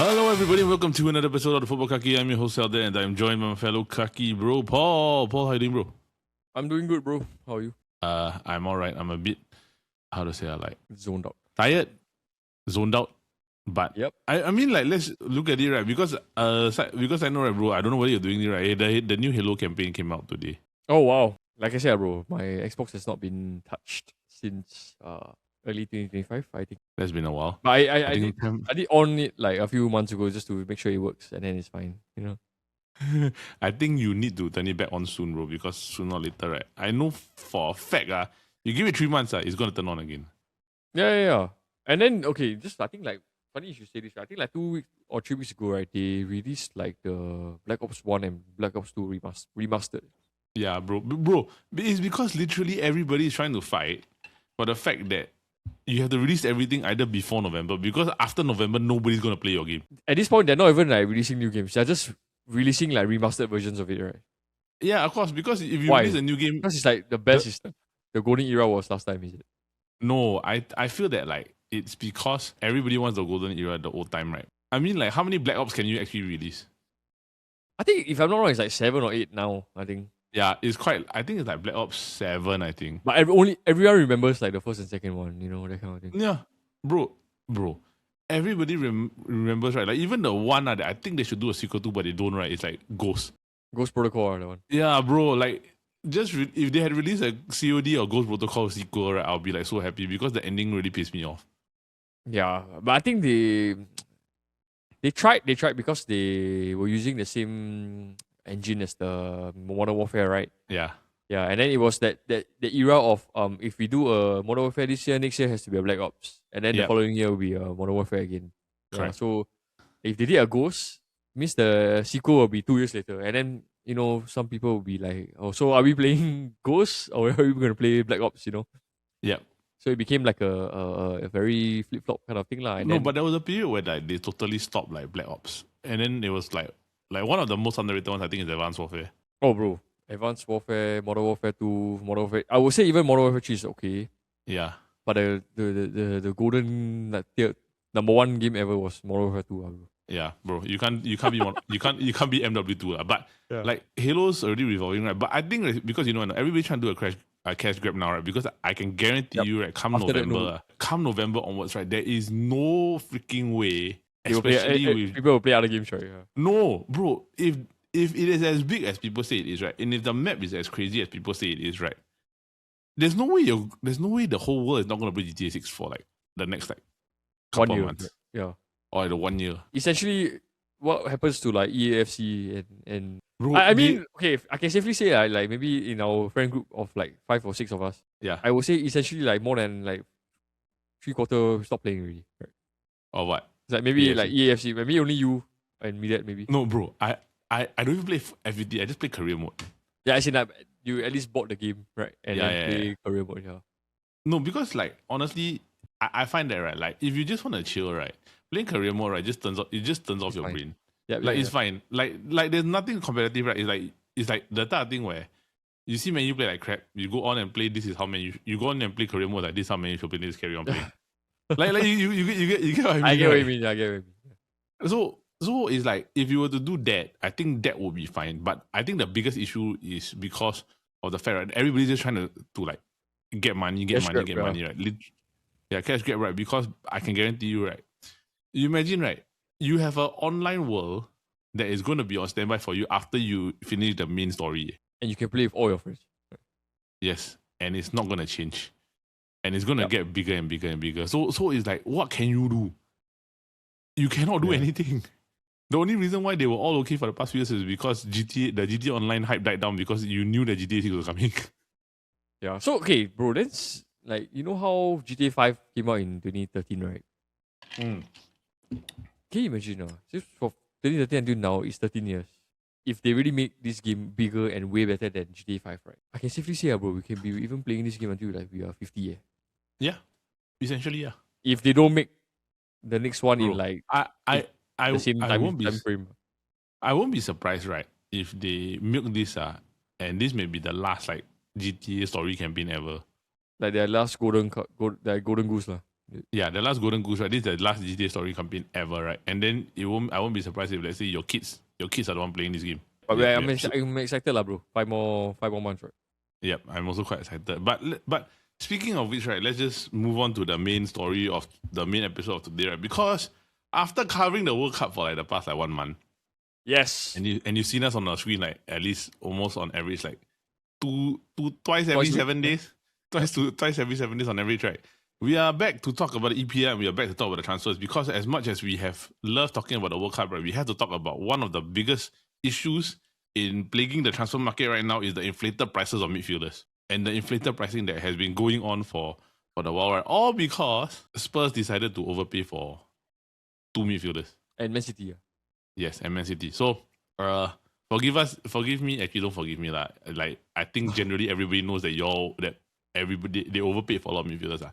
Hello everybody, welcome to another episode of the Football Kaki. I'm your host Elliot and I'm joined by my fellow Kaki bro, Paul. Paul, how you doing, bro? I'm doing good, bro. How are you? I'm alright. I'm a bit, Zoned out. tired, zoned out. But Yep. I mean, like, let's look at it, right? Because I know, right, bro, I don't know what you're doing, right? The new Halo campaign came out today. Oh, wow. Like I said, bro, my Xbox has not been touched since early 2025, I think. That's been a while. But I did on it like a few months ago just to make sure it works, and then it's fine, you know? I think you need to turn it back on soon, bro, because sooner or later, right? I know for a fact, you give it 3 months, it's going to turn on again. Yeah. And then, okay, just I think like, funny you should say this, right? I think like 2 weeks or 3 weeks ago, right, they released like the Black Ops 1 and Black Ops 2 remastered. Yeah, bro, it's because literally everybody is trying to fight for the fact that you have to release everything either before November, because after November, nobody's going to play your game. At this point, they're not even like releasing new games. They're just releasing like remastered versions of it, right? Yeah, of course, because if you Why? release a new game... Because it's like the best is the golden era was last time, is it? No, I feel that like it's because everybody wants the golden era at the old time, right? I mean, like, how many Black Ops can you actually release? I think, if I'm not wrong, it's like 7 or 8 now, I think. Yeah, it's quite... I think it's like Black Ops 7, I think. But everyone remembers like the first and second one, you know, that kind of thing. Yeah, bro. Everybody remembers, right? Like, even the one that I think they should do a sequel to, but they don't, right? It's like Ghost. Ghost Protocol, that one. Yeah, bro. Like, if they had released a COD or Ghost Protocol sequel, right, I'll be like so happy because the ending really pissed me off. Yeah, but I think they tried because they were using the same engine as the Modern Warfare, right? Yeah. Yeah, and then it was the era of if we do a Modern Warfare this year, next year has to be a Black Ops, and then the following year will be a Modern Warfare again. Yeah, so if they did a Ghost, means the sequel will be 2 years later, and then you know some people will be like, oh, so are we playing Ghost or are we going to play Black Ops? You know? Yeah. So it became like a very flip flop kind of thing, lah. No, but there was a period where like they totally stopped like Black Ops, and then it was like one of the most underrated ones I think is Advanced Warfare. Oh, bro. Advanced Warfare, Modern Warfare 2, Modern Warfare... I would say even Modern Warfare 3 is okay. Yeah. But the golden like, number one game ever was Modern Warfare 2. Bro. Yeah, bro. You can't be you can't be MW2. But like Halo's already revolving, right? But I think like, because you know everybody's trying to do a cash grab now, right? Because I can guarantee you, right, come November onwards, right, there is no freaking way. Especially people will play other games, right? Yeah. No, bro. If it is as big as people say it is, right, and if the map is as crazy as people say it is, right, there's no way the whole world is not gonna play GTA 6 for like the next like couple of months. Yeah. Or the 1 year. Essentially, what happens to like EAFC and bro, I mean, okay, I can safely say like maybe in our friend group of like 5 or 6 of us, yeah, I would say essentially like more than like 3/4 stop playing already. Right? Or what? It's like maybe EAFC. like EAFC, maybe only you and MIDFIELD maybe. No, bro. I don't even play FVT. I just play career mode. Yeah, I see that you at least bought the game, right? And then play career mode, yeah. No, because like honestly, I find that, right, like if you just want to chill, right, playing career mode, right, just turns off your fine. brain. Yeah, it's fine. Like there's nothing competitive, right? It's like the type of thing where you see man, you play like crap, you go on and play this is how many you go on and play career mode like this is how many you should play, this carry on playing. like you get what I mean. I get right? what you mean. I get what you mean. So it's like if you were to do that, I think that would be fine. But I think the biggest issue is because of the fact that everybody's just trying to like get money, right? Yeah, cash grab, right? Because I can guarantee you, right? You imagine, right? You have an online world that is going to be on standby for you after you finish the main story. And you can play with all your friends. Yes, and it's not going to change. And it's going to get bigger and bigger and bigger. So it's like, what can you do? You cannot do anything. The only reason why they were all okay for the past few years is because the GTA Online hype died down because you knew that GTA 6 was coming. Yeah. So, okay, bro, that's like, you know how GTA 5 came out in 2013, right? Mm. Can you imagine just for 2013 until now, it's 13 years. If they really make this game bigger and way better than GTA 5, right? I can safely say, bro, we can be even playing this game until like we are 50, Yeah. Essentially, yeah. If they don't make the next one, bro, in like the same time frame. I won't be surprised, right, if they milk this and this may be the last like GTA story campaign ever. Like their last golden goose lah. Yeah, the last Golden Goose, right? This is the last GTA story campaign ever, right? And then I won't be surprised if, let's say, your kids are the one playing this game. But I'm excited, lah, bro. 5 more months, right? Yep, I'm also quite excited. But speaking of which, right, let's just move on to the main story of the main episode of today, right? Because after covering the World Cup for like the past 1 month, yes, and you've seen us on the screen like at least almost on average like twice every 7 days, twice every 7 days on average, right? We are back to talk about the EPL and we are back to talk about the transfers because as much as we have loved talking about the World Cup, right, we have to talk about one of the biggest issues in plaguing the transfer market right now is the inflated prices of midfielders and the inflated pricing that has been going on for the while, right? All because Spurs decided to overpay for 2 midfielders. And Man City, yeah. Yes, and Man City. So, forgive me. Actually, don't forgive me, lah. Like, I think generally everybody knows that they overpaid for a lot of midfielders, lah.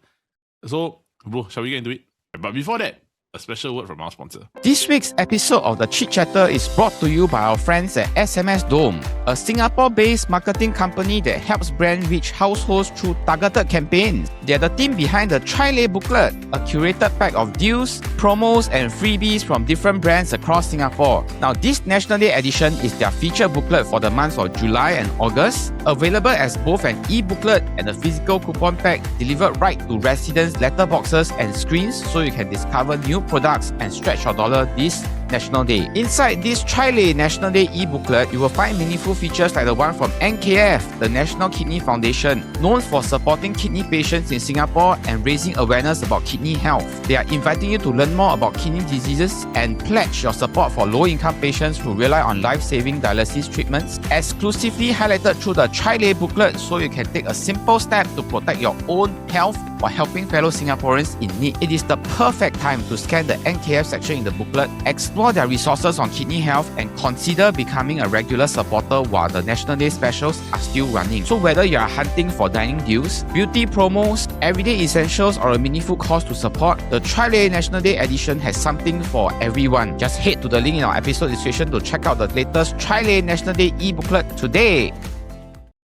So, bro, shall we get into it? But before that, a special word from our sponsor. This week's episode of the Chit Chatter is brought to you by our friends at SMS Dome, a Singapore-based marketing company that helps brands reach households through targeted campaigns. They're the team behind the Tri-Lay booklet, a curated pack of deals, promos, and freebies from different brands across Singapore. Now, this National Day edition is their feature booklet for the months of July and August, available as both an e-booklet and a physical coupon pack delivered right to residents' letterboxes and screens so you can discover new products and stretch your dollar this National Day. Inside this Tri-Lay National Day e-booklet, you will find meaningful features like the one from NKF, the National Kidney Foundation, known for supporting kidney patients in Singapore and raising awareness about kidney health. They are inviting you to learn more about kidney diseases and pledge your support for low-income patients who rely on life-saving dialysis treatments, exclusively highlighted through the Tri-Lay booklet so you can take a simple step to protect your own health while helping fellow Singaporeans in need. It is the perfect time to scan the NKF section in the booklet, explore their resources on kidney health, and consider becoming a regular supporter while the National Day specials are still running. So whether you are hunting for dining deals, beauty promos, everyday essentials, or a meaningful cause to support, the Tri-Lay National Day edition has something for everyone. Just head to the link in our episode description to check out the latest Tri-Lay National Day e-booklet today.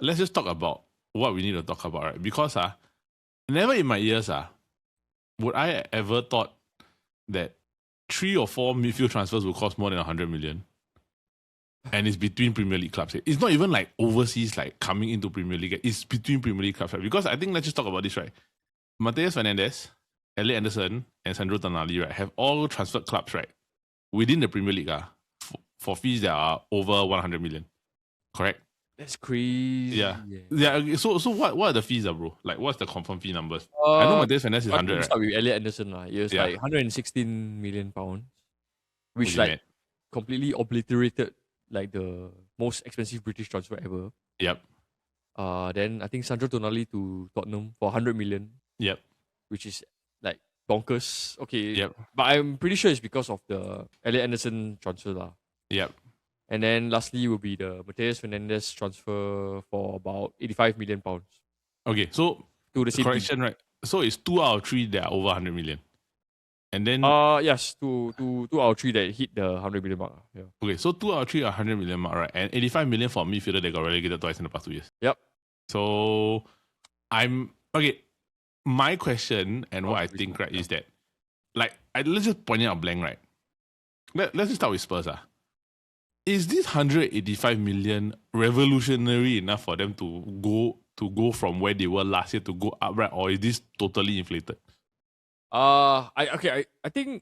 Let's just talk about what we need to talk about, right? Because never in my years would I ever thought that 3 or 4 midfield transfers will cost more than 100 million. And it's between Premier League clubs. It's not even like overseas, like coming into Premier League. It's between Premier League clubs, right? Because I think let's just talk about this, right? Matheus Fernandes, Elliot Anderson, and Sandro Tonali, right, have all transferred clubs, right, within the Premier League for fees that are over 100 million. Correct? That's crazy. Yeah. Okay, so what are the fees, bro? Like, what's the confirm fee numbers? I know Matheus Fernandes is 100, right? Start with Elliot Anderson. It was like 116 million pounds, which like completely obliterated like the most expensive British transfer ever. Yep. Then I think Sandro Tonali to Tottenham for 100 million. Yep. Which is like bonkers. Okay. Yep. But I'm pretty sure it's because of the Elliot Anderson transfer lah. Yep. And then lastly will be the Matheus Fernandes transfer for about 85 million pounds. Okay, so to the same correction, right? So it's 2 out of 3 that are over 100 million. And then yes, two out of 3 that hit the 100 million mark. Yeah. Okay, so 2 out of 3 are 100 million mark, right? And 85 million for a midfielder that got relegated twice in the past 2 years. Yep. So my question and what I think, right, is that let's just point it out blank, right? Let's just start with Spurs. Is this 185 million revolutionary enough for them to go from where they were last year to go up, right? Or is this totally inflated? I think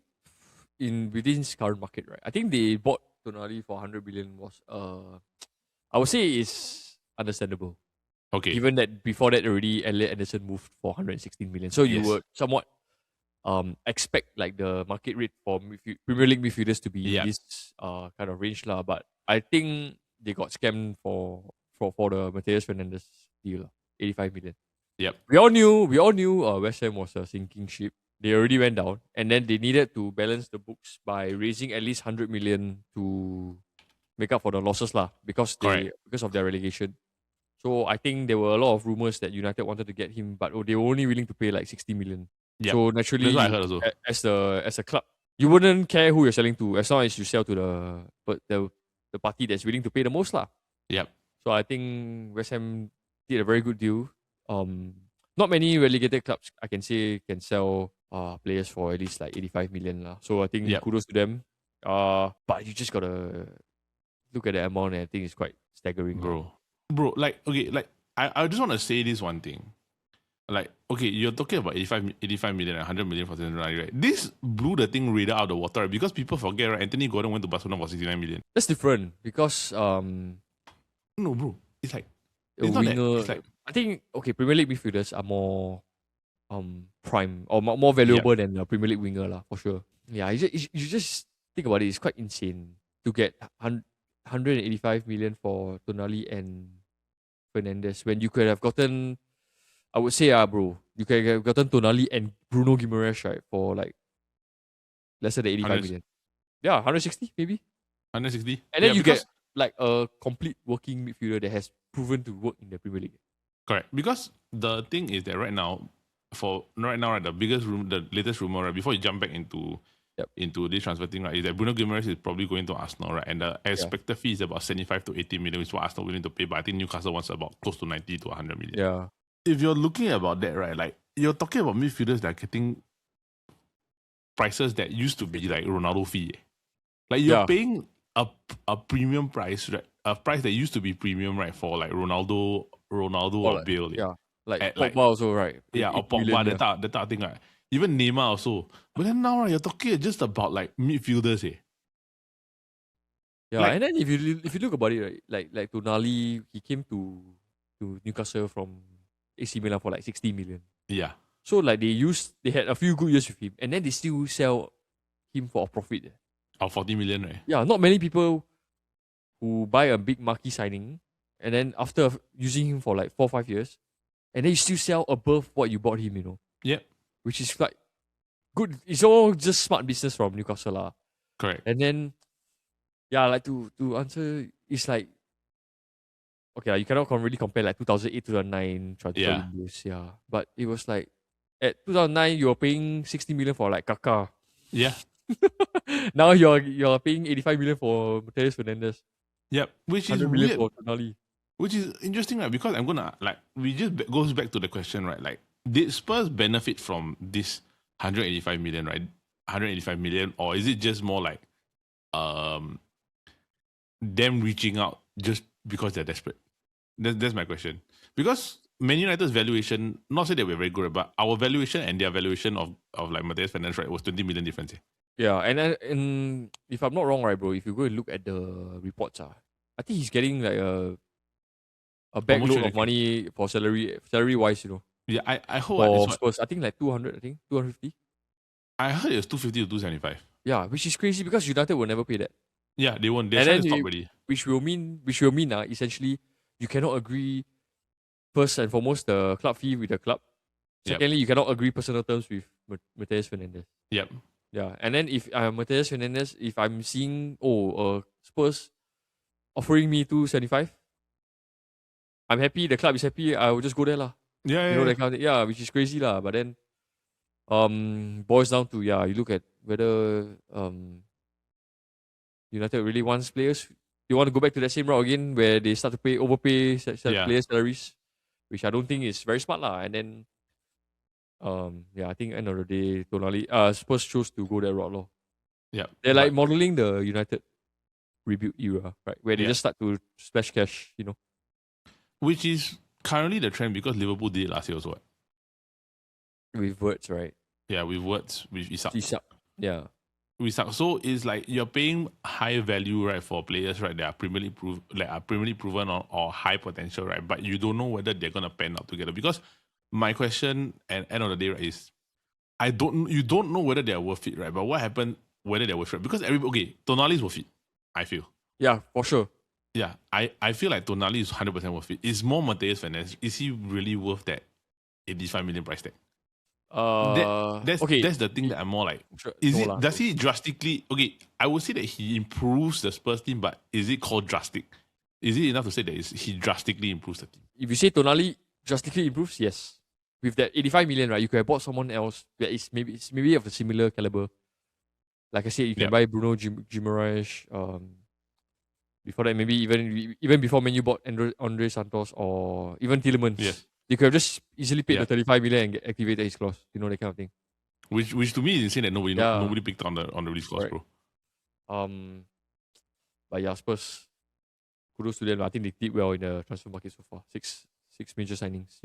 within this current market, right? I think they bought Tonali for 100 million was I would say is understandable. Okay. Given that before that already Elliot Anderson moved for 116 million. So you would somewhat expect like the market rate for Premier League midfielders to be this kind of range lah. But I think they got scammed for the Mateus Fernandes deal, 85 million. Yep. We all knew West Ham was a sinking ship. They already went down, and then they needed to balance the books by raising at least 100 million to make up for the losses lah, because of their relegation. So I think there were a lot of rumors that United wanted to get him, but they were only willing to pay like 60 million. Yep. So naturally, that's what I heard also. As a club, you wouldn't care who you're selling to as long as you sell to the party that's willing to pay the most lah. Yep. So I think West Ham did a very good deal. Not many relegated clubs I can say can sell players for at least like 85 million lah. So I think kudos to them. But you just gotta look at the amount, and I think it's quite staggering, bro. Like okay, like I just want to say this one thing. Like, okay, you're talking about 85 million and 100 million for Sandro Tonali, right? This blew the thing radar out of the water, right? Because people forget, right? Anthony Gordon went to Barcelona for 69 million. That's different because no, bro. It's like it's not winger, that. It's like, I think Premier League midfielders are more prime or more valuable than a Premier League winger lah, for sure. Yeah, you just think about it. It's quite insane to get 185 million for Tonali and Fernandes when you could have gotten, I would say, bro, you could have gotten Tonali and Bruno Guimaraes, right, for like lesser than 85 million. Yeah, 160 maybe. 160. And then you get like a complete working midfielder that has proven to work in the Premier League. Correct. Because the thing is that right now, right, the latest rumor, right, before you jump back into this transfer thing, right, is that Bruno Guimaraes is probably going to Arsenal, right? And the expected fee is about 75 to 80 million, which is what Arsenal willing to pay. But I think Newcastle wants about close to 90 to 100 million. Yeah. If you're looking about that, right, like you're talking about midfielders that are getting prices that used to be like Ronaldo fee. Like you're paying a premium price, right? A price that used to be premium, right, for like Ronaldo or like, Bale. Yeah. Like Pogba also, right? Yeah, or Pogba, that type of thing, right? Even Neymar also. But then now, right, you're talking just about like midfielders, eh? Yeah, like, and then if you look about it, right, like Tonali, he came to Newcastle from AC Milan for like 60 million. Yeah. So like they had a few good years with him, and then they still sell him for a profit. Of 40 million, right? Yeah, not many people who buy a big marquee signing, and then after using him for like 4 or 5 years, and then you still sell above what you bought him, you know. Yep. Which is like good. It's all just smart business from Newcastle lah. Correct. And then, yeah, like to answer, it's like, okay, you cannot really compare like 2008, 2009 transfer windows, yeah. But it was like, at 2009, you were paying 60 million for like Kaka. Yeah. Now you're paying 85 million for Mateus Fernandes. Yep. Which is weird for Tonali. Which is interesting, right? Because I'm gonna goes back to the question, right? Like, did Spurs benefit from this 185 million, right? 185 million, or is it just more like them reaching out just because they're desperate? That's my question. Because Man United's valuation, not say that we're very good, but our valuation and their valuation of like Mateus Fernandes, right, was 20 million difference. Yeah, and if I'm not wrong, right, bro, if you go and look at the reports, I think he's getting like a backload of money for salary wise, you know. Yeah, I hope for Spurs, I think like 200, 250. I heard it was 250 to 275. Yeah, which is crazy because United will never pay that. Yeah, they won't. They're trying to stop already. Which will mean essentially you cannot agree first and foremost the club fee with the club. Secondly, you cannot agree personal terms with Mateus Fernandes. Yep. Yeah, and then if I'm Mateus Fernandes, if I'm seeing Spurs offering me 275, I'm happy. The club is happy. I will just go there lah. Yeah, you know that kind of thing. Yeah, which is crazy lah. But then, boils down to you look at whether United really wants players. They want to go back to that same route again where they start to overpay players' salaries, which I don't think is very smart lah. And then, I think end of the day, Tonali, Spurs chose to go that route lor. Yeah, they're like modeling the United rebuild era, right? Where they just start to splash cash, you know. Which is currently the trend because Liverpool did it last year also. With words, right? Yeah, with words, with Isak. Yeah. Isak. So it's like you're paying high value, right, for players, right, that are Premier League proven or high potential, right? But you don't know whether they're gonna pan out together. Because my question at end of the day, right, is you don't know whether they're worth it, right? But what happened whether they're worth it? Because Tonali is worth it, I feel. Yeah, for sure. Yeah, I feel like Tonali is 100% worth it. It's more Mateus Fernandes. Is he really worth that 85 million price tag? That's the thing that I'm more like. Sure. Does he drastically? Okay, I would say that he improves the Spurs team, but is it called drastic? Is it enough to say that he drastically improves the team? If you say Tonali drastically improves, yes. With that 85 million, right, you could have bought someone else that is maybe of a similar caliber. Like I said, you can buy Bruno Guimaraes. Before that, maybe even before Man U bought Andre Santos or even Tielemans. Yes. You could have just easily paid the 35 million and activated his clause. You know, that kind of thing. Which to me is insane that nobody picked on the release clause, bro. But yeah, Spurs, kudos to them. I think they did well in the transfer market so far. Six major signings,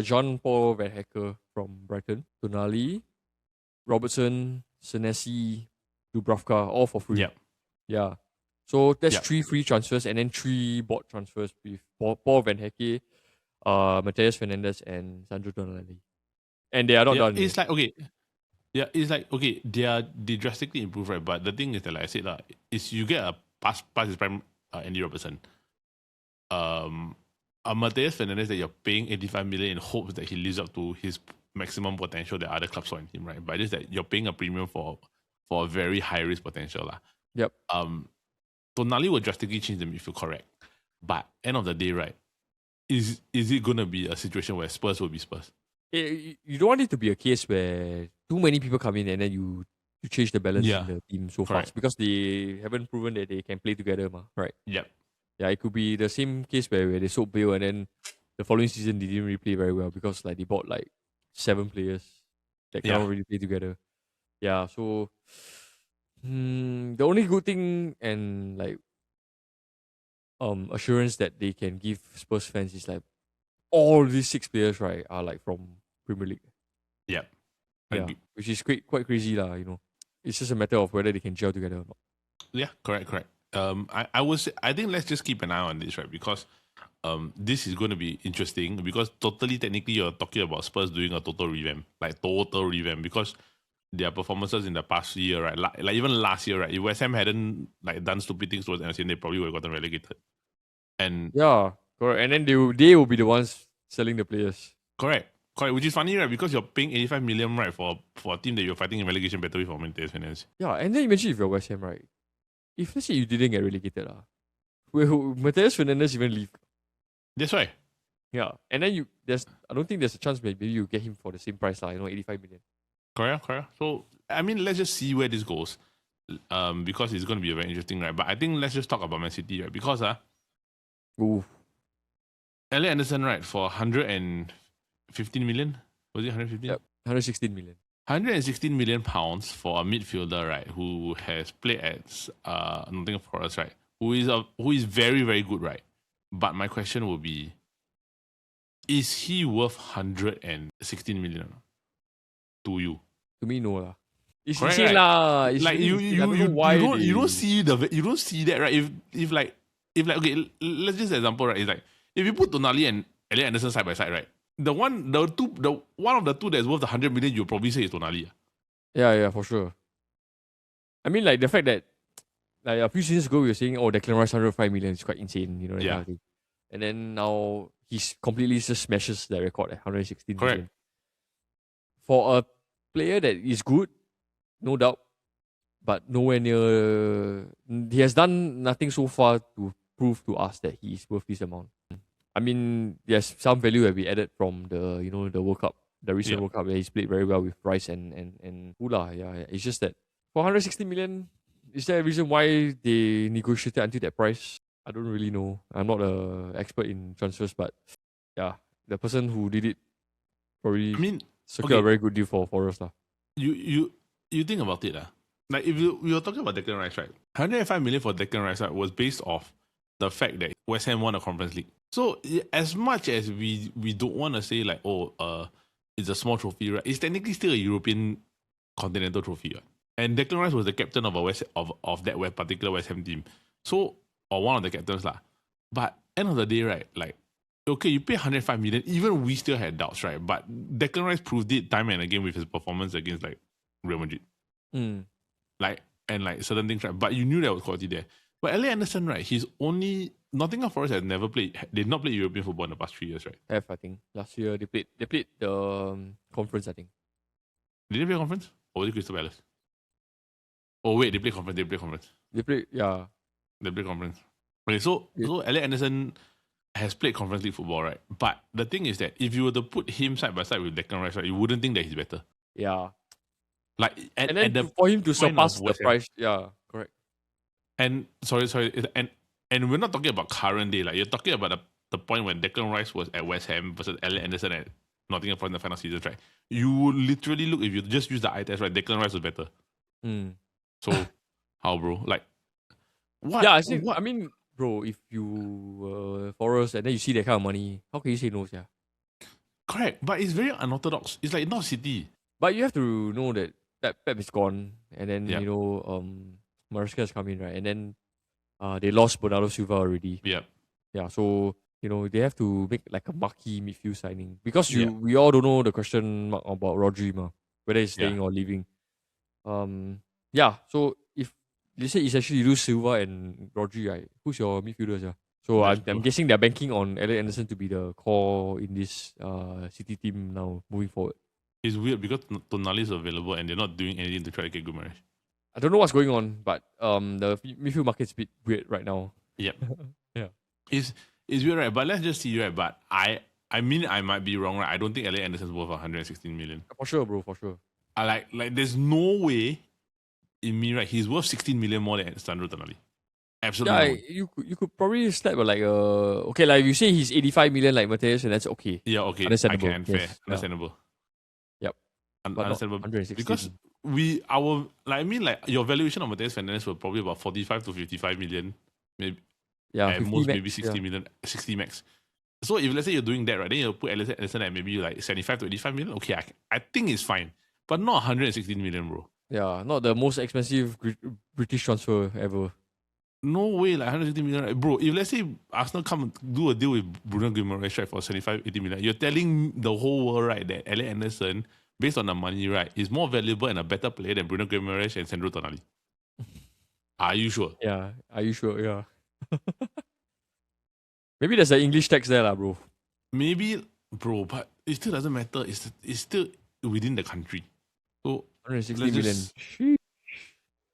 Jean-Paul Van Hecker from Brighton, Tonali, Robertson, Senesi, Dubravka, all for free. Yeah. So that's 3 free transfers and then 3 bought transfers with Paul Van Hecker, Matheus Fernandes, and Sandro Tonali. And they are not done. It's like, okay. Yeah, it's like, okay, they drastically improve, right? But the thing is that, like I said, is you get a past his prime Andy Robertson. A Mateus Fernandes that you're paying 85 million in hopes that he lives up to his maximum potential that other clubs saw in him, right? But just that you're paying a premium for a very high risk potential. Yep. Tonali will drastically change the midfield, correct. But end of the day, right? Is it gonna be a situation where Spurs will be Spurs? You don't want it to be a case where too many people come in and then you change the balance in the team so fast because they haven't proven that they can play together, right? Yep. Yeah, it could be the same case where they sold Bale and then the following season they didn't really play very well because like they bought like 7 players that cannot really play together. Yeah, so the only good thing and like assurance that they can give Spurs fans is like all these 6 players, right, are like from Premier League. Yep. Yeah, which is quite crazy, It's just a matter of whether they can gel together or not. Yeah, correct. I think let's just keep an eye on this, right? Because this is going to be interesting because technically you're talking about Spurs doing a total revamp, because their performances in the past year, right? Like even last year, right? If West Ham hadn't like done stupid things towards MSN, they probably would have gotten relegated. And yeah, correct. And then they will be the ones selling the players. Correct. Which is funny, right? Because you're paying 85 million, right, for a team that you're fighting in relegation battle with for Mateus Fernandes. Yeah, and then imagine if you're West Ham, right? If let's say you didn't get relegated, will Mateus Fernandes even leave? That's right. Yeah, and then I don't think there's a chance maybe you get him for the same price, 85 million. Correct. So I mean, let's just see where this goes, because it's going to be very interesting, right? But I think let's just talk about Man City, right? Because Elliot Anderson, right, for 115 million. Was it 115? Yep, 116 million. 116 million pounds for a midfielder, right, who has played at Nottingham Forest, right, who is very, very good, right? But my question will be, is he worth 116 million to you? To me, no lah. It's insane lah. Like you don't see that, right? If okay, let's just example, right? It's like if you put Tonali and Elliot Anderson side by side, right? The one of the two that's worth 100 million, you'll probably say is Tonali. Yeah, for sure. I mean, like the fact that like a few seasons ago we were saying, Declan Rice 105 million is quite insane, that kind of thing. And then now he's completely just smashes the record at 116 million. For a player that is good, no doubt, but nowhere near. He has done nothing so far to prove to us that he is worth this amount. I mean, there's some value that we added from the the World Cup, the recent World Cup where he's played very well with Rice and Hula. Yeah, it's just that for 160 million, is there a reason why they negotiated until that price? I don't really know. I'm not an expert in transfers, but yeah, the person who did it probably secured a very good deal for us. You think about it. Like if we were talking about Declan Rice, right? 105 million for Declan Rice, right, was based off the fact that West Ham won a Conference League. So as much as we don't want to say like, it's a small trophy, right? It's technically still a European continental trophy, right? And Declan Rice was the captain of that particular West Ham team. So, or one of the captains lah. But end of the day, right? Like, okay, you pay 105 million. Even we still had doubts, right? But Declan Rice proved it time and again with his performance against like Real Madrid. Like certain things, right? But you knew there was quality there. But Elliot Anderson, right? Nottingham Forest has never played. They not played European football in the past 3 years, right? I think last year they played the conference. I think. Did they play conference or was it Crystal Palace? Oh wait, they play conference. They play conference. Okay, so Elliot Anderson has played Conference League football, right? But the thing is that if you were to put him side by side with Declan Rice, right, you wouldn't think that he's better. Yeah. Like for him to surpass the price, correct. And sorry, and we're not talking about current day. Like you're talking about the point when Declan Rice was at West Ham versus Elliot Anderson at Nottingham Forest in the final seasons, right? You would literally look, if you just use the eye test, right? Declan Rice was better. So, how, bro? Like, what? Yeah, I mean, bro, if you Forest and then you see that kind of money, how can you say no, yeah? Correct, but it's very unorthodox. It's like not City. But you have to know that Pep is gone, and then Maresca has come in, right? And then they lost Bernardo Silva already. Yeah, so they have to make like a marquee midfield signing because we all don't know the question mark about Rodri, whether he's staying or leaving. So if let's say essentially you lose Silva and Rodri, right? Who's your midfielders? Yeah. So I'm guessing they're banking on Elliot Anderson to be the core in this City team now moving forward. It's weird because Tonali is available and they're not doing anything to try to get Guimaraes. I don't know what's going on, but the midfield market's a bit weird right now. Yep. Yeah. It's weird, right? But let's just see, right? But I mean, I might be wrong, right? I don't think Elliot Anderson's worth 116 million. For sure, bro. For sure. I like there's no way in me, right? He's worth 16 million more than Sandro Tonali. Absolutely. Yeah, you could probably slap like okay, like if you say he's 85 million like Mateus, and that's okay. Yeah, okay. Understandable. I can, fair. Understandable. Yep. Understandable. Because your valuation of Mateus Fernandes were probably about 45 to 55 million. Maybe. Yeah. At most, max, maybe 60 million, 60 max. So if let's say you're doing that, right, then you'll put Elliot Anderson at maybe like 75 to 85 million. Okay, I think it's fine. But not 116 million, bro. Yeah, not the most expensive British transfer ever. No way, like 160 million, right? Bro, if let's say Arsenal come do a deal with Bruno Guimaraes, right, for 75, 80 million, you're telling the whole world, right, that Elliot Anderson, based on the money, right, is more valuable and a better player than Bruno Guimaraes and Sandro Tonali. Are you sure? Yeah, are you sure? Yeah. Maybe there's an English text there, bro. Maybe, bro, but it still doesn't matter. It's still within the country. So 160 million.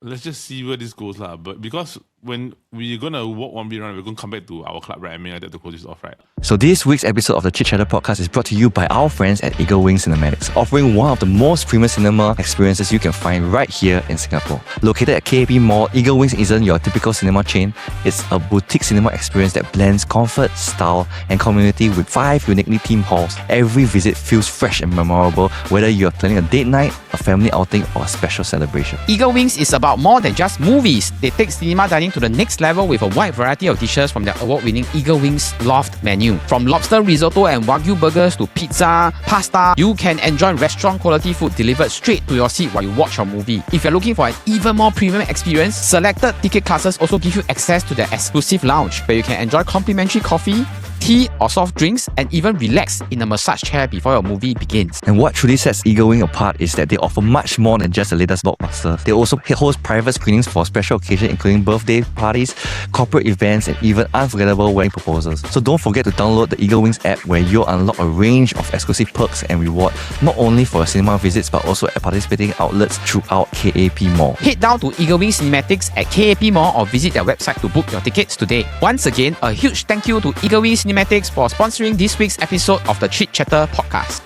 Let's just see where this goes, lah. But because when we're gonna walk one bit around, we're gonna come back to our club, right? I mean, I had to close this off, right? So this week's episode of the Chit Chatter Podcast is brought to you by our friends at Eaglewings Cinematics, offering one of the most premium cinema experiences you can find right here in Singapore. Located at KAP Mall, Eaglewings isn't your typical cinema chain. It's a boutique cinema experience that blends comfort, style, and community with 5 uniquely themed halls. Every visit feels fresh and memorable, whether you're planning a date night, a family outing, or a special celebration. Eaglewings is about more than just movies. They take cinema dining to the next level with a wide variety of dishes from their award-winning Eaglewings Loft menu. From lobster risotto and wagyu burgers to pizza, pasta, you can enjoy restaurant-quality food delivered straight to your seat while you watch your movie. If you're looking for an even more premium experience, selected ticket classes also give you access to their exclusive lounge, where you can enjoy complimentary coffee, tea or soft drinks, and even relax in a massage chair before your movie begins. And what truly sets Eaglewing apart is that they offer much more than just the latest blockbuster. They also host private screenings for special occasions, including birthday parties, corporate events, and even unforgettable wedding proposals. So don't forget to download the Eaglewings app, where you'll unlock a range of exclusive perks and reward, not only for your cinema visits but also at participating outlets throughout KAP Mall. Head down to Eaglewings Cinematics at KAP Mall or visit their website to book your tickets today. Once again, a huge thank you to Eaglewings Cinematics for sponsoring this week's episode of the Chit Chatter Podcast.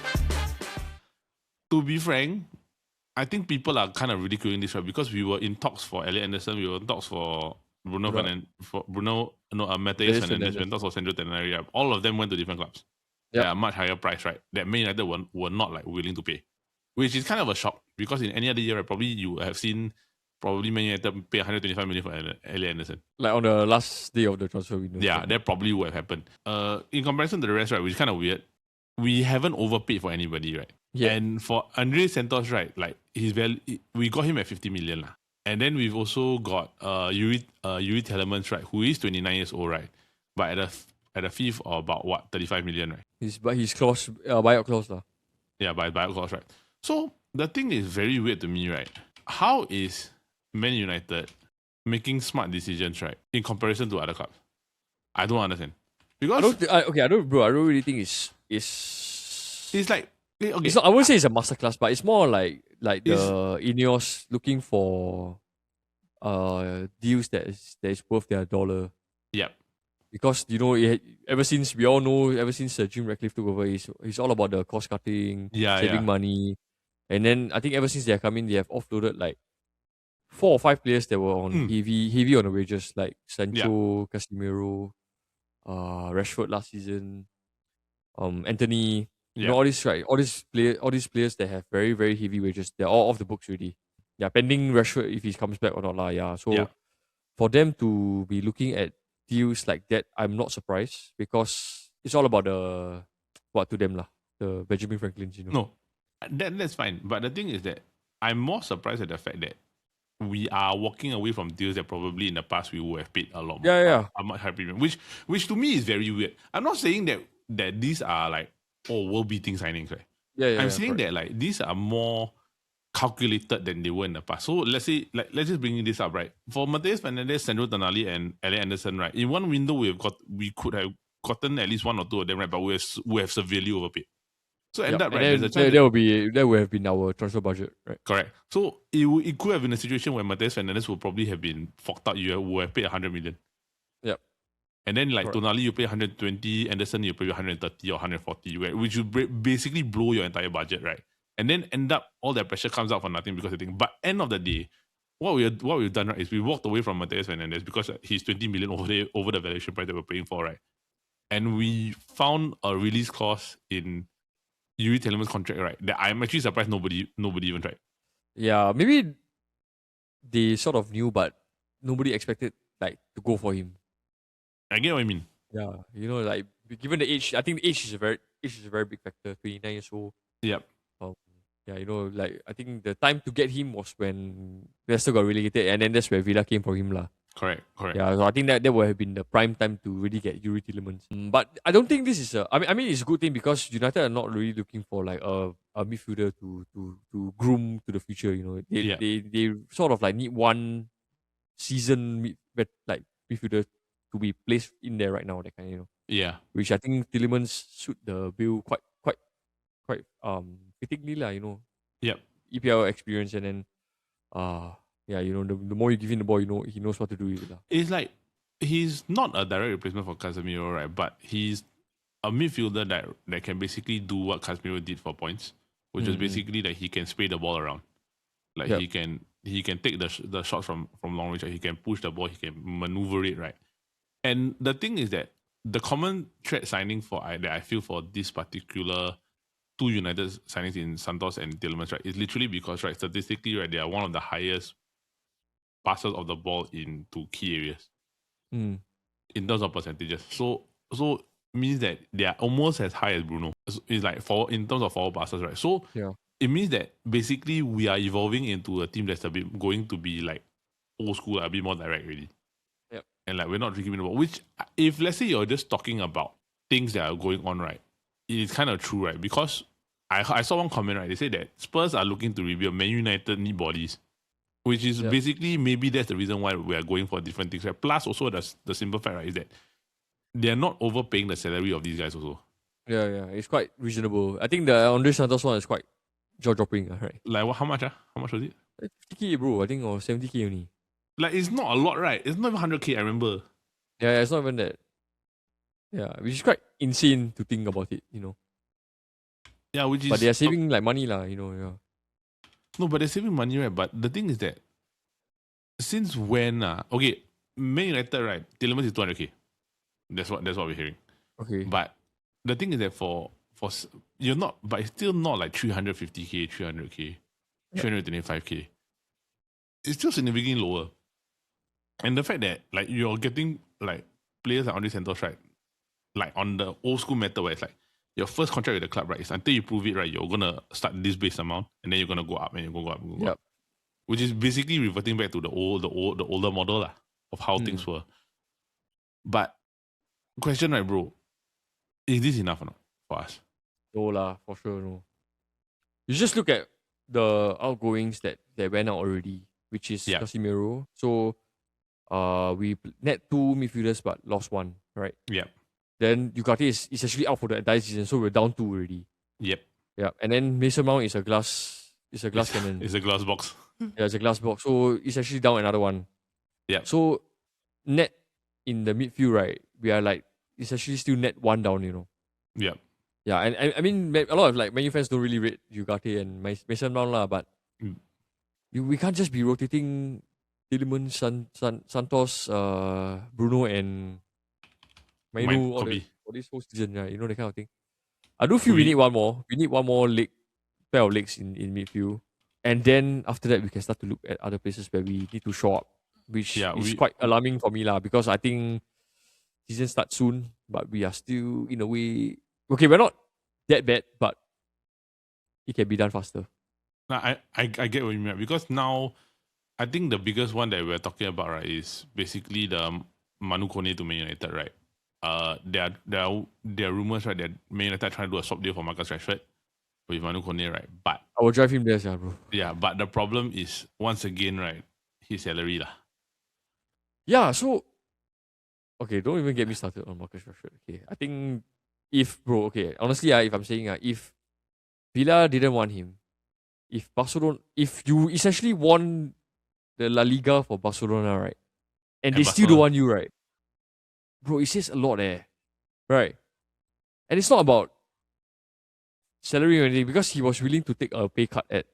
To be frank, I think people are kind of ridiculing this, right? Because we were in talks for Elliot Anderson, we were in talks for Mateus Fernandes, we were in talks for Sandro Tonali. Yeah. All of them went to different clubs. Yep. Yeah, much higher price, right? That Man United were not like willing to pay, which is kind of a shock, because in any other year, right, probably you have seen Man United pay 125 million for Elliot Anderson. Like on the last day of the transfer window. Yeah, that probably would have happened. In comparison to the rest, right, which is kind of weird, we haven't overpaid for anybody, right? Yeah. And for Andre Santos, right, like his value, we got him at 50 million. And then we've also got Yuri Telemans, right, who is 29 years old, right? But at a fee of about what, 35 million, right? His clause, buyout clause. Yeah, buyout clause, right? So the thing is very weird to me, right? How is Man United making smart decisions, right, in comparison to other clubs? I don't understand. Because I don't really think it's like, okay. It's not, I wouldn't say it's a masterclass, but it's more like the Ineos looking for deals that is worth their dollar. Yep. Because ever since Jim Ratcliffe took over, he's all about the cost cutting, saving money, and then I think ever since they have come in, they have offloaded like 4 or 5 players that were on heavy on the wages, like Sancho, Casemiro, Rashford last season, Anthony. You know, all these players that have very, very heavy wages, they're all off the books already. Yeah, pending Rashford if he comes back or not lah. Yeah, so for them to be looking at deals like that, I'm not surprised because it's all about the Benjamin Franklin's, you know. No, that's fine. But the thing is that I'm more surprised at the fact that we are walking away from deals that probably in the past we would have paid a lot more. A much higher premium, which to me is very weird. I'm not saying that these are like world-beating signings, right? I'm saying that like these are more calculated than they were in the past. So let's just bring this up, right? For Matheus Fernandes, Sandro Tonali, and Elliot Anderson, right? In one window we could have gotten at least one or two of them, right? But we have severely overpaid. So end up, right? That would have been our transfer budget, right? Correct. So it could have been a situation where Matheus Fernandes would probably have been forked out. You would have paid 100 million. Yep. And then like Tonali, you pay 120. Anderson, you pay 130 or 140, right? Which would basically blow your entire budget, right? And then end up all that pressure comes out for nothing because they think. But end of the day, what we've done, right, is we walked away from Matheus Fernandes because he's 20 million over the valuation price that we're paying for, right? And we found a release clause in Yuri Tielemans' contract, right? That I'm actually surprised nobody even tried. Yeah, maybe they sort of knew, but nobody expected like to go for him. I get what I mean. Yeah, you know, like given the age, I think the age is a very big factor. 29 years old. Yep. Yeah, you know, like I think the time to get him was when Leicester got relegated, and then that's where Villa came for him lah. Correct. Yeah, so I think that would have been the prime time to really get Yuri Tielemans. But I don't think this is I mean it's a good thing because United are not really looking for like a midfielder to groom to the future. You know, they sort of like need one seasoned midfielder to be placed in there right now. That kind, you know. Yeah. Which I think Tielemans suit the bill quite fittingly lah. You know. Yep. EPL experience, and then yeah, you know, the more you give him the ball, you know, he knows what to do with it. It's like he's not a direct replacement for Casemiro, right? But he's a midfielder that can basically do what Casemiro did for points, which is basically that he can spray the ball around. Like he can take the shots from long range, he can push the ball, he can maneuver it, right? And the thing is that the common thread signing that I feel for this particular two United signings in Santos and Tielemans, right, is literally because, right, statistically, right, they are one of the highest passes of the ball into key areas in terms of percentages. So means that they are almost as high as Bruno. It's like in terms of forward passes, right? So it means that basically we are evolving into a team that's a bit going to be like old school, a bit more direct really. Yep. And like we're not drinking the ball. Which if let's say you're just talking about things that are going on, right, it's kind of true, right? Because I saw one comment, right? They say that Spurs are looking to rebuild, Man United need bodies. Which is basically maybe that's the reason why we are going for different things. Right? Plus, also the simple fact, right, is that they are not overpaying the salary of these guys. Also, yeah, it's quite reasonable. I think the Andre Santos one is quite jaw-dropping, right? Like how much? How much was it? 50k, bro. I think, or 70k only. Like it's not a lot, right? It's not even 100k. I remember. Yeah, it's not even that. Yeah, which is quite insane to think about it, you know. Yeah, but they are saving like money, lah. You know, yeah. No, but they're saving money, right? But the thing is that since when? Okay, Man United, right? Tielemans is 200k. That's what we're hearing. Okay. But the thing is that for you're not, but it's still not like 350k, 300k, 325k. It's still significantly lower. And the fact that like you're getting like players like Andre Santos, right? Like on the old school method where it's like your first contract with the club, right, is until you prove it, right, you're gonna start this base amount and then you're gonna go up and you're gonna go up. Which is basically reverting back to the older model of how things were. But question, right, bro, is this enough or not for us? No lah, for sure no. You just look at the outgoings that went out already, which is Casemiro. So we net 2 midfielders but lost 1, right? Yeah. Then Ducati is actually out for the entire season, so we're down 2 already. Yep. Yeah. And then Mason Mount is a glass cannon. It's a glass box. Yeah, it's a glass box. So it's actually down another 1. Yeah. So net in the midfield, right, we are like, it's actually still net 1 down, you know. Yeah. Yeah, and I mean a lot of like Man U fans don't really rate Ducati and Mason Mount lah, but we can't just be rotating Tielemans, Santos, Bruno and Mainu all this whole season, right? You know, that kind of thing. I do feel we need one more. We need one more pair of legs in midfield. And then after that, we can start to look at other places where we need to show up, which is quite alarming for me because I think season starts soon, but we are still in a way... Okay, we're not that bad, but it can be done faster. I get what you mean, because now I think the biggest one that we're talking about, right, is basically the Manu Kone to Man United, right? There are rumors, right, that Man United are trying to do a swap deal for Marcus Rashford with Manu Kone, right? But I will drive him there, bro. Yeah, but the problem is, once again, right, his salary lah. Yeah, so okay, don't even get me started on Marcus Rashford. Okay, I think honestly, if I'm saying if Villa didn't want him, if you essentially won the La Liga for Barcelona, right, and they still don't want you, right, bro, it says a lot there, right? And it's not about salary or anything, because he was willing to take a pay cut at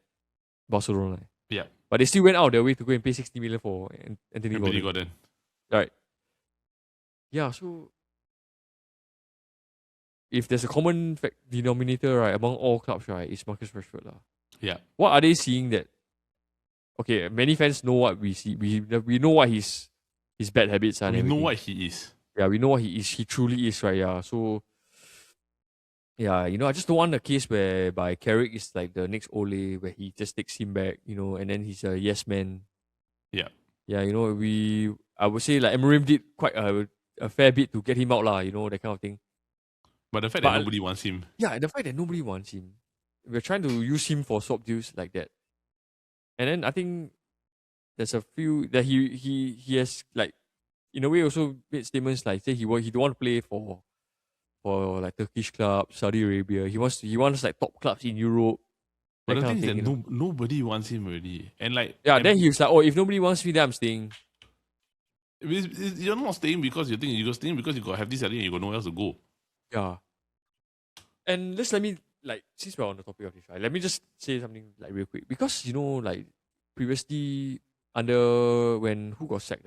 Barcelona. Yeah. But they still went out their way to go and pay 60 million for Anthony Gordon. Right. Yeah, so if there's a common denominator, right, among all clubs, right, it's Marcus Rashford lah. Yeah. What are they seeing that? Okay, many fans know what we see. We know what his bad habits are. We know what he is. Yeah, we know what he is. He truly is, right? Yeah. So yeah, I just don't want a case whereby Carrick is like the next Ole, where he just takes him back, and then he's a yes man. Yeah. Yeah, I would say like Amorim did quite a fair bit to get him out lah, that kind of thing. But the fact that nobody wants him. Yeah, the fact that nobody wants him. We're trying to use him for swap deals like that. And then I think there's a few that he has, like, in a way also made statements like, say he don't want to play for like Turkish clubs, Saudi Arabia. He wants like top clubs in Europe. But the thing is that nobody wants him already. And like, yeah, then he was like, if nobody wants me, then I'm staying. You're not staying because you think you're staying because you got have this salary and you got nowhere else to go. Yeah. And let me, like, since we're on the topic of this, right, let me just say something like real quick. Because, like, previously who got sacked?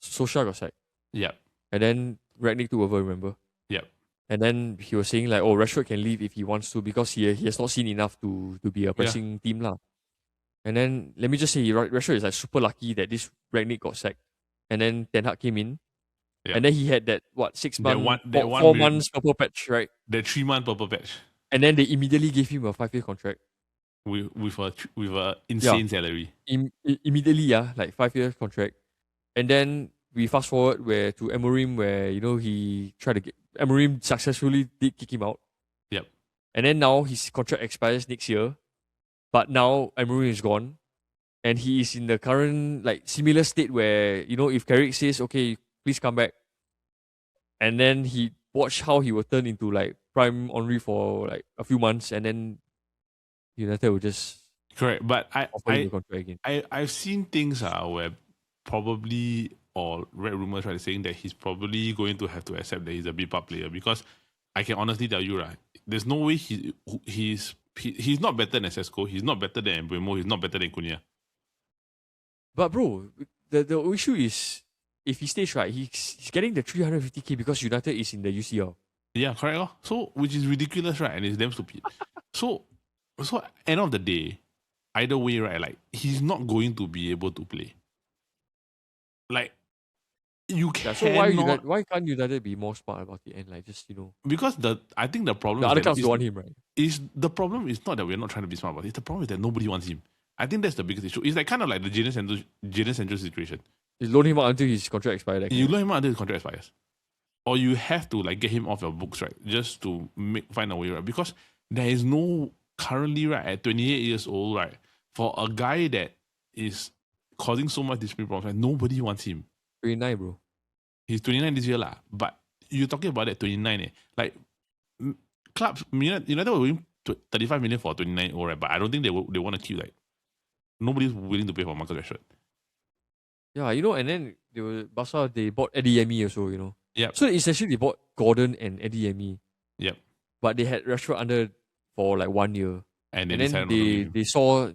Solskjaer got sacked. Yeah. And then Rangnick took over, remember? Yeah. And then he was saying like, Rashford can leave if he wants to, because he has not seen enough to be a pressing team lah. And then let me just say, Rashford is like super lucky that this Rangnick got sacked. And then Ten Hag came in. Yeah. And then he had that 6 months, 4 months purple patch, right? The 3 month purple patch. And then they immediately gave him a 5-year contract with a insane salary. Immediately, yeah, like 5-year contract. And then we fast forward to Amorim, where he tried to get Amorim successfully did kick him out. Yep. And then now his contract expires next year, but now Amorim is gone, and he is in the current like similar state where if Carrick says okay, please come back, and then he watch how he will turn into like prime Henry for like a few months, and then United will just correct. But I've seen things where probably, or read rumors, right, saying that he's probably going to have to accept that he's a big part player, because I can honestly tell you, right, there's no way he's not better than Sesko, he's not better than Mbeumo, he's not better than Cunha. But bro, the issue is, if he stays, right, he's getting the 350k because United is in the UCL. Yeah, correct. So, which is ridiculous, right? And it's damn stupid. so end of the day, either way, right, like, he's not going to be able to play. Like, you can't. So why can't United be more smart about it and like just Because I think the problem the other clubs don't want him, right? The problem is not that we're not trying to be smart about it. The problem is that nobody wants him. I think that's the biggest issue. It's like kind of like the Jadon Sancho situation. You loan him out until his contract expires. You loan him out until his contract expires, or you have to like get him off your books, right? Just to find a way, right? Because there is no currently, right, at 28 years old, right, for a guy that is causing so much discipline problems, right, nobody wants him. 29, bro. He's 29 this year, but you're talking about that 29, Like, clubs, United were willing 35 million for a 29-year-old, right? But I don't think they want to keep, like, nobody's willing to pay for Marcus Rashford. Yeah, and then Barca, they bought Eddie Yemi also, Yeah. So essentially they bought Gordon and Eddie Yemi. Yep. But they had Rashford under for like 1 year. And then they saw,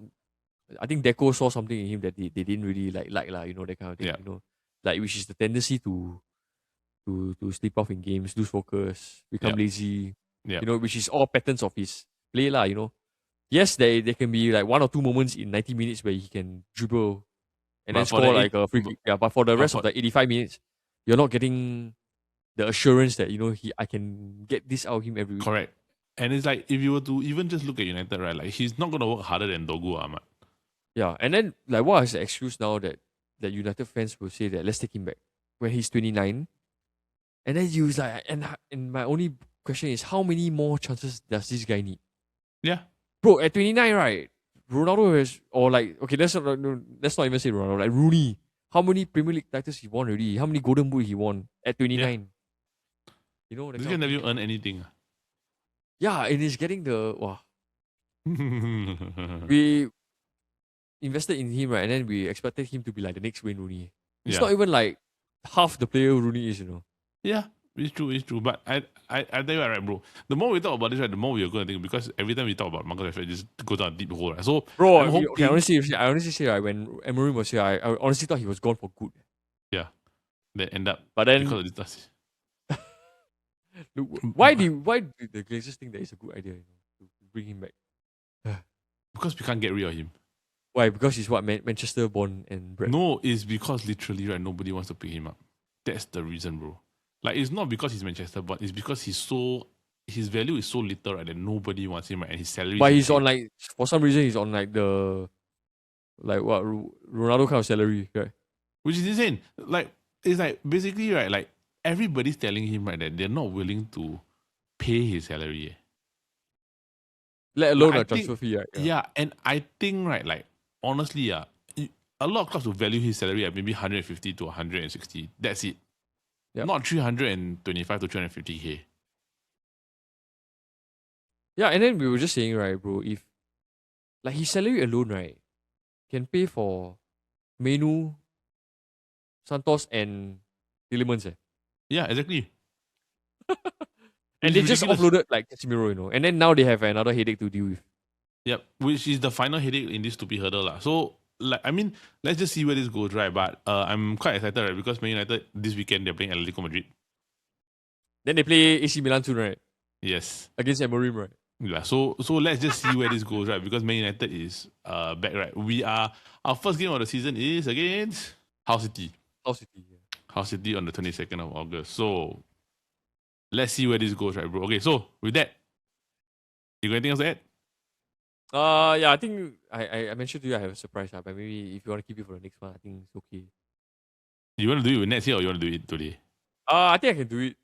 I think Deco saw something in him that they didn't really like that kind of thing, Yeah. Like, which is the tendency to to sleep off in games, lose focus, become lazy. Yeah. You know, which is all patterns of his play lah. You know, yes, there can be like 1 or 2 moments in 90 minutes where he can dribble and then score like a free kick. Yeah, but for the rest of the 85 minutes, you're not getting the assurance that, you know, I can get this out of him every week. Correct. And it's like, if you were to even just look at United, right, like he's not going to work harder than Dogu Ahmad. Yeah, and then like what is the excuse now that United fans will say that let's take him back when he's 29? And then you like, and my only question is, how many more chances does this guy need? Yeah. Bro, at 29, right, Ronaldo has, or like, okay, let's not even say Ronaldo, like Rooney. How many Premier League titles he won already? How many Golden Boot he won at 29? Yeah. You know, this guy never earn anything. Yeah, and he's getting the, wow. We invested in him, right, and then we expected him to be like the next Wayne Rooney. It's not even like half the player Rooney is, you know. Yeah, it's true. But I tell you what, right, bro. The more we talk about this, right, the more we are going to think, because every time we talk about Marcus Rashford, it just goes down a deep hole, right? So, bro, I honestly say, right, when Emery was here, I honestly thought he was gone for good. Yeah, then end up, but then because of this. Look, why do the Glazers think that it's a good idea, you know, to bring him back? Because we can't get rid of him. Why? Because he's what, Manchester born and bred? No, it's because literally, right, nobody wants to pick him up. That's the reason, bro. Like, it's not because he's Manchester, but it's because his value is so little, right, that nobody wants him, right, and his salary. But he's on like, for some reason, he's on like the, like what, Ronaldo kind of salary, right? Which is insane. Like, it's like basically, right, like everybody's telling him, right, that they're not willing to pay his salary. Let alone a transfer fee, right? Yeah, and I think, right, like honestly, a lot of clubs will value his salary at maybe 150 to 160. That's it. Yep. Not 325 to 350k. Yeah, and then we were just saying, right, bro, if like his salary alone, right, can pay for Menu, Santos, and Tielemans. Yeah, exactly. And they just offloaded like Casemiro, you know. And then now they have another headache to deal with. Yep, which is the final headache in this stupid hurdle. So, like, I mean, let's just see where this goes, right? But I'm quite excited, right? Because Man United, this weekend, they're playing Atletico Madrid. Then they play AC Milan soon, right? Yes. Against Amorim, right? Yeah, so let's just see where this goes, right? Because Man United is back, right? Our first game of the season is against Hull City. Hull City, yeah. Hull City on the 22nd of August. So, let's see where this goes, right, bro? Okay, so with that, you got anything else to add? Yeah, I think I mentioned to you I have a surprise, but maybe if you want to keep it for the next one, I think it's okay. You want to do it next year or you want to do it today? I think I can do it.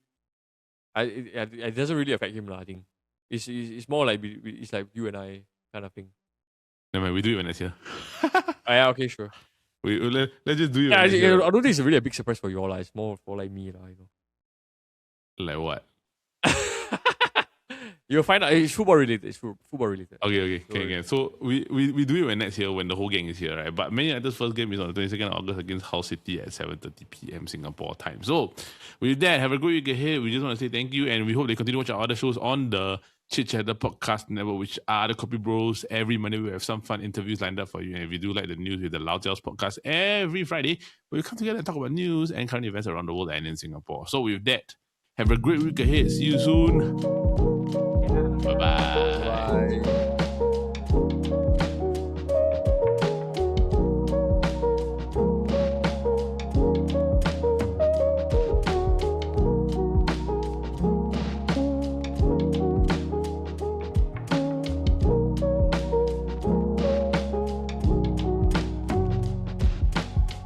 It doesn't really affect him, I think. It's more like it's like you and I kind of thing. Never mind, we do it next year. Yeah, okay, sure. Let's just do it. Yeah, I don't think it's really a big surprise for you all. It's more for like me, you know. Like what? You'll find out. It's football related. It's football related. Okay. So we do it when next year, when the whole gang is here, right? But Man United's first game is on the 22nd of August against Hull City at 7:30 p.m. Singapore time. So with that, have a great week ahead. We just want to say thank you, and we hope they continue to watch our other shows on the Chit Chatter Podcast Network, which are the Copy Bros. Every Monday we have some fun interviews lined up for you. And if you do like the news with the Loud Tales podcast, every Friday we come together and talk about news and current events around the world and in Singapore. So with that, have a great week ahead. See you soon.